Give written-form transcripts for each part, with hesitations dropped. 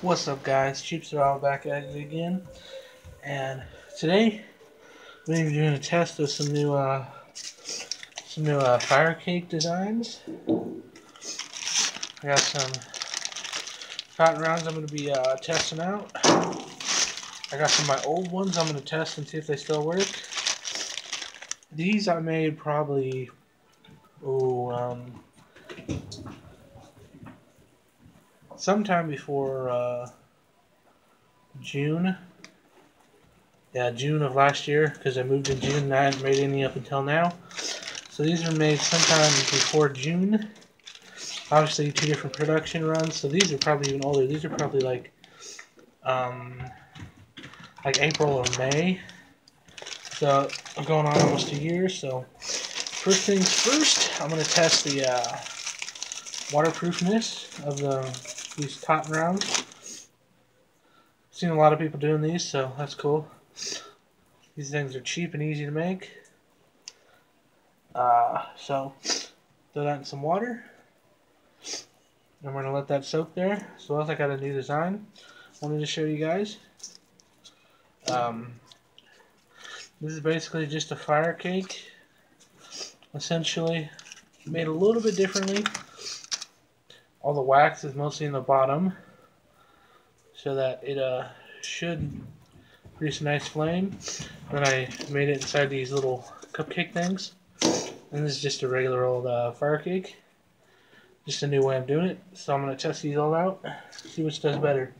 What's up, guys? Cheapster back at it again, and today we're going to be doing a test of some new firecake designs. I got some cotton rounds I'm going to be testing out. I got some of my old ones I'm going to test and see if they still work. These I made probably sometime before June. Yeah, June of last year, because I moved in June and I hadn't made any up until now. So these were made sometime before June. Obviously, two different production runs. So these are probably even older. These are probably like April or May. So I'm going on almost a year. So first things first, I'm going to test the waterproofness of these cotton rounds. Seen a lot of people doing these, so that's cool. These things are cheap and easy to make. So throw that in some water. And we're going to let that soak there. So I got a new design I wanted to show you guys. This is basically just a fire cake. Essentially made a little bit differently. All the wax is mostly in the bottom, so that it should produce a nice flame. Then I made it inside these little cupcake things. And this is just a regular old fire cake. Just a new way of doing it. So I'm going to test these all out, see which does better.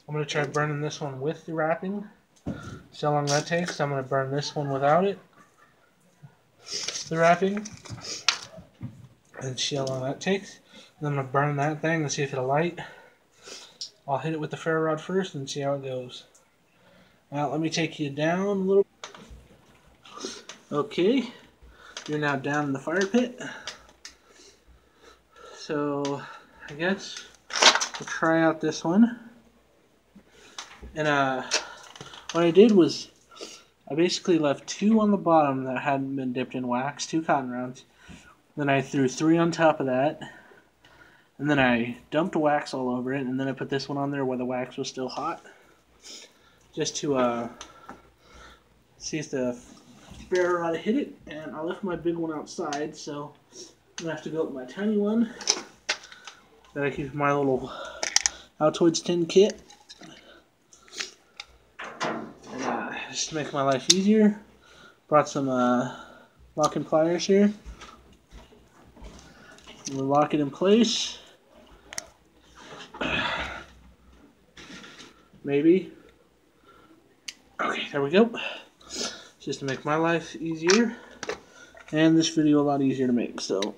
I'm going to try burning this one with the wrapping. See how long that takes. I'm going to burn this one without it, the wrapping, and see how long that takes. And I'm going to burn that thing and see if it'll light. I'll hit it with the ferro rod first and see how it goes. Now let me take you down a little. Okay, you're now down in the fire pit. So I guess we'll try out this one. And what I did was I basically left 2 on the bottom that hadn't been dipped in wax, 2 cotton rounds. Then I threw 3 on top of that. And then I dumped wax all over it, and then I put this one on there where the wax was still hot. Just to see if the ferro rod hit it. And I left my big one outside, so I'm going to have to go with my tiny one that I keep in my little Altoids tin kit. And just to make my life easier, brought some locking pliers here. We'll lock it in place. Maybe. Okay, there we go. Just to make my life easier and this video a lot easier to make. So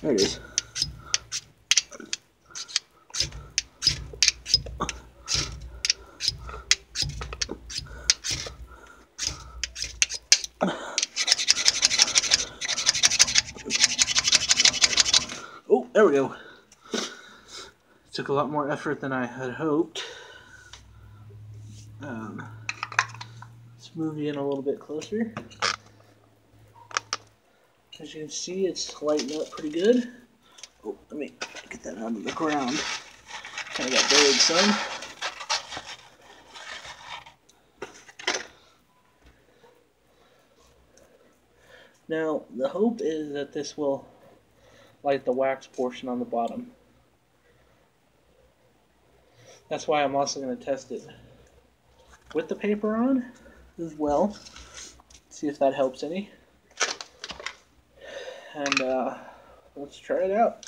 there it is. Oh, there we go. Took a lot more effort than I had hoped. Let's move you in a little bit closer. As you can see, it's lighting up pretty good. Oh, let me get that out of the ground. Kind of got buried some. Now, the hope is that this will light the wax portion on the bottom. That's why I'm also going to test it with the paper on as well. See if that helps any. And let's try it out.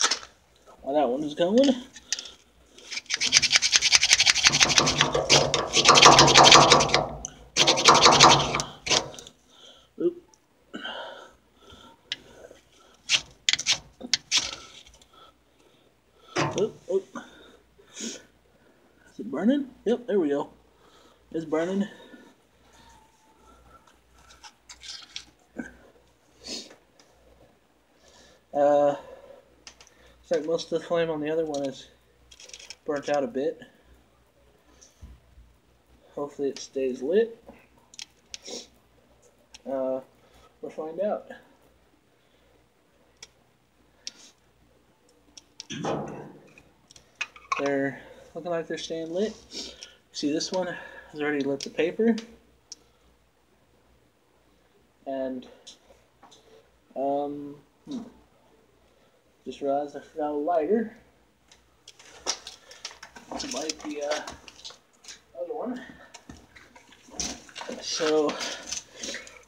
While that one is going. Oop. Oop, oop. Is it burning? Yep, there we go. It's burning. Looks like most of the flame on the other one is burnt out a bit. Hopefully it stays lit. We'll find out. They're looking like they're staying lit. See, this one has already lit the paper. And, just realized I forgot a lighter to light the other one. So,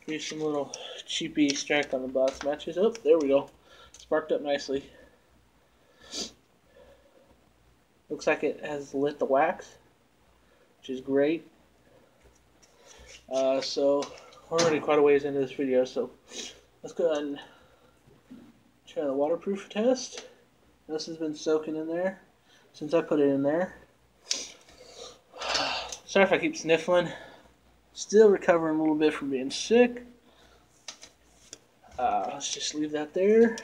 use some little cheapy extract on the box matches. Oh, there we go. Sparked up nicely. Looks like it has lit the wax, which is great. So, we're already quite a ways into this video, so let's go ahead and try the waterproof test. This has been soaking in there since I put it in there. Sorry if I keep sniffling. Still recovering a little bit from being sick. Let's just leave that there.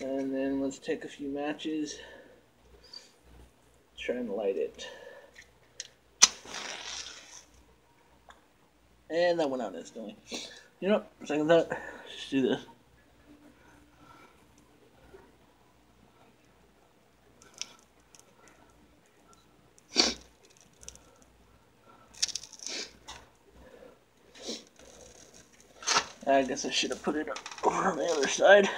And then let's take a few matches. Try and light it. And that went out instantly. You know, second thought, let's do this. I guess I should have put it over on the other side.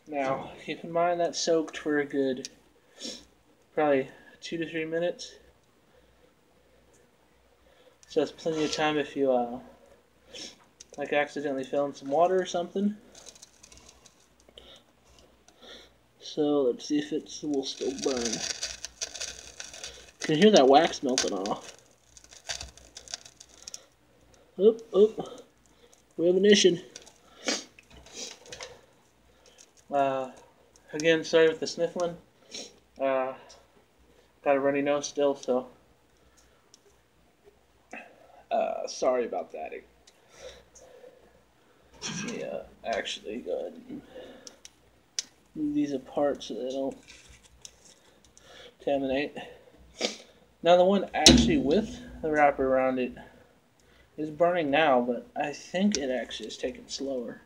Now, keep in mind that soaked for a good, probably 2 to 3 minutes. So that's plenty of time if you, like accidentally fell in some water or something. So let's see if it will still burn. You can hear that wax melting off. Oh, oh, we have ignition. Again, sorry with the sniffling. Got a runny nose still, so sorry about that. Yeah, actually, go ahead and move these apart so they don't contaminate. Now the one actually with the wrapper around it is burning now, but I think it actually is taking slower.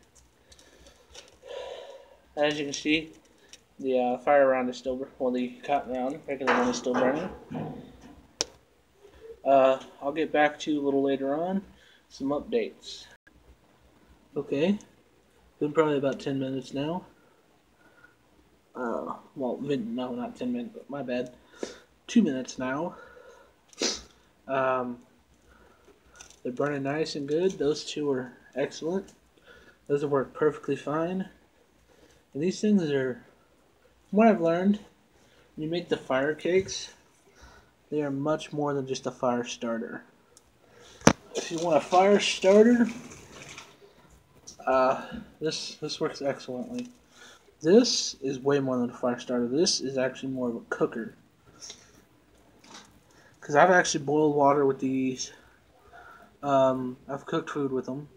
As you can see, the fire round is still, well, the cotton round, regular one, is still burning. I'll get back to you a little later on, some updates. Okay, been probably about 10 minutes now. Well, no, not 10 minutes, but my bad. 2 minutes now. They're burning nice and good. Those two are excellent. Those have worked perfectly fine. And these things are, from what I've learned, when you make the fire cakes, they are much more than just a fire starter. If you want a fire starter, this works excellently. This is way more than a fire starter. This is actually more of a cooker. Because I've actually boiled water with these. I've cooked food with them.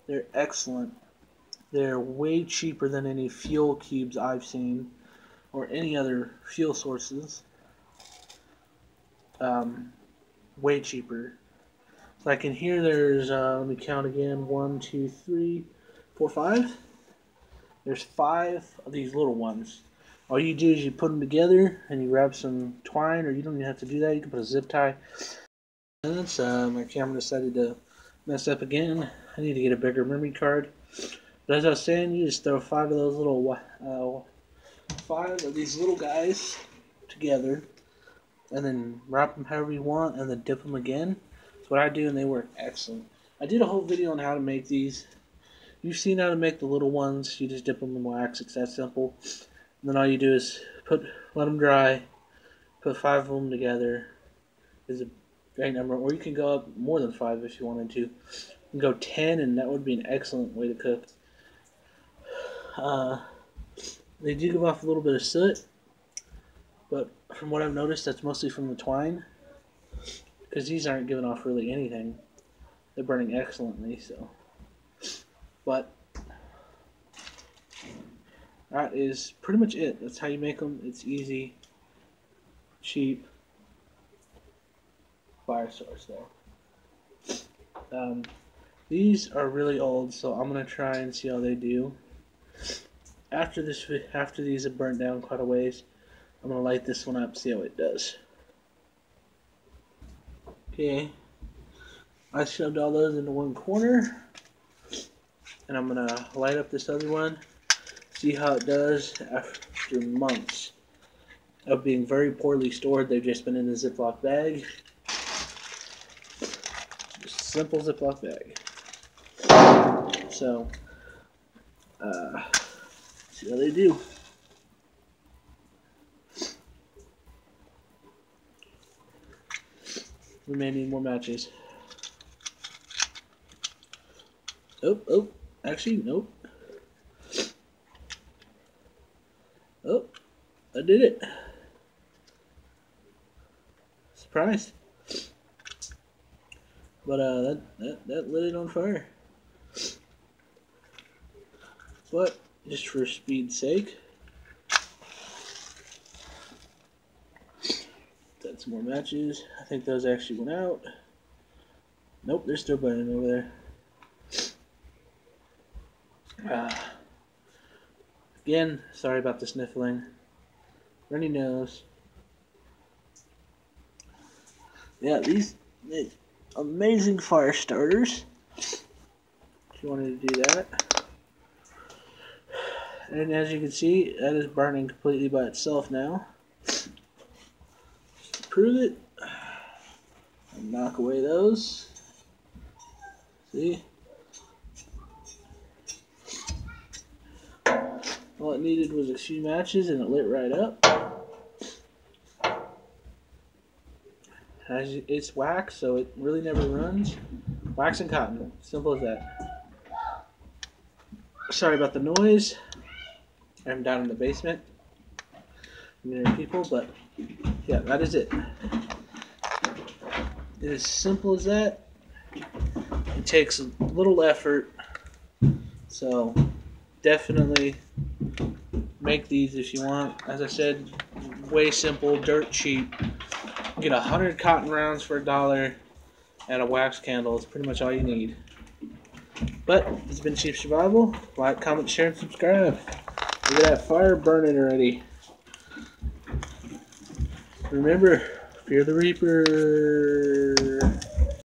They're excellent. They're way cheaper than any fuel cubes I've seen, or any other fuel sources. Way cheaper. So I can hear there's, let me count again, 1, 2, 3, 4, 5. There's 5 of these little ones. All you do is you put them together and you wrap some twine, or you don't even have to do that. You can put a zip tie. My camera decided to mess up again. I need to get a bigger memory card. But as I was saying, you just throw 5 of those little, 5 of these little guys together, and then wrap them however you want, and then dip them again. That's what I do, and they work excellent. I did a whole video on how to make these. You've seen how to make the little ones. You just dip them in wax. It's that simple. And then all you do is let them dry, put 5 of them together. Is a great number. Or you can go up more than 5 if you wanted to. You can go 10, and that would be an excellent way to cook. They do give off a little bit of soot, but from what I've noticed, that's mostly from the twine, because these aren't giving off really anything. They're burning excellently, so. But that is pretty much it. That's how you make them. It's easy, cheap, fire source there. These are really old, so I'm gonna try and see how they do. After these have burnt down quite a ways, I'm gonna light this one up, see how it does. Okay, I shoved all those into one corner, and I'm gonna light up this other one, see how it does after months of being very poorly stored. They've just been in a Ziploc bag, just a simple Ziploc bag. So, see how they do. We may need more matches. Oh, actually, nope. Oh, I did it. Surprised. But that lit it on fire. But just for speed's sake, got some more matches. I think those actually went out. Nope, they're still burning over there. Again, sorry about the sniffling. Runny nose. Yeah, these make amazing fire starters. If you wanted to do that. And as you can see, that is burning completely by itself now. Just to prove it, I'll knock away those. See? All it needed was a few matches and it lit right up. It's wax, so it really never runs. Wax and cotton, simple as that. Sorry about the noise. I'm down in the basement near people, but yeah, that is it. It is simple as that. It takes a little effort, so definitely make these if you want. As I said, way simple, dirt cheap. You get 100 cotton rounds for $1 and a wax candle. It's pretty much all you need. But it's been Cheap Survival. Like, comment, share, and subscribe. Look at that fire burning already. Remember, fear the Reaper.